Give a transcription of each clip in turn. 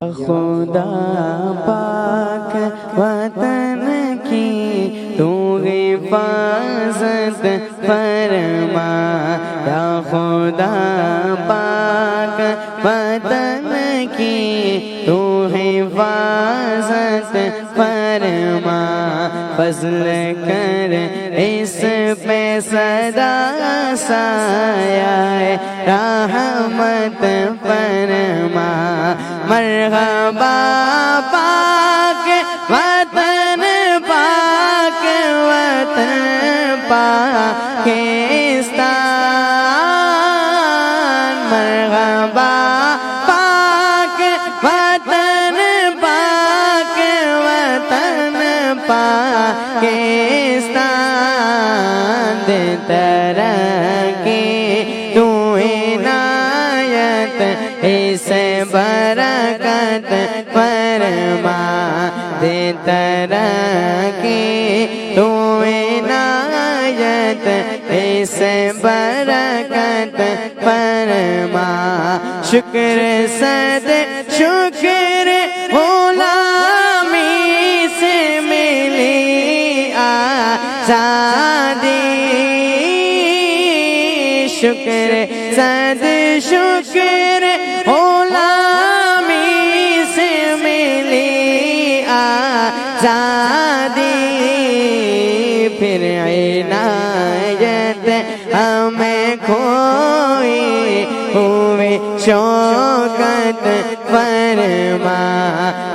خدا پاک وطن کی تو حفاظت فرما، یا خدا پاک وطن کی تو حفاظت فرما، فضل کر اس پہ سدا سایہ رحمت فرما، مرحبا پاک وطن، پاک وطن پاکستان، مرحبا پاک وطن، پاک وطن پاکستان، دے ترقی تو عنایت اسے برکت فرما، دے ترقی تو عنایت اسے برکت فرما، شکر صد شکر غلامی سے ملی آزادی، شکر صد شکر غلامی سے ملی آزادی، پھر عنایت ہمیں کھوئی ہوئی شوکت فرما،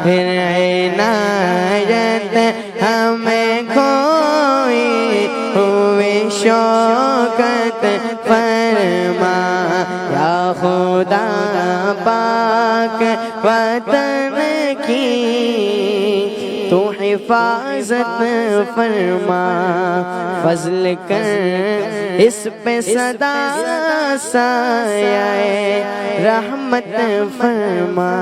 پھر عنایت ہمیں کھوئی ہوئی شوکت فرما، یا خدا پاک وطن کی تو حفاظت فرما، فضل کر اس پہ سدا سایہ رحمت فرما۔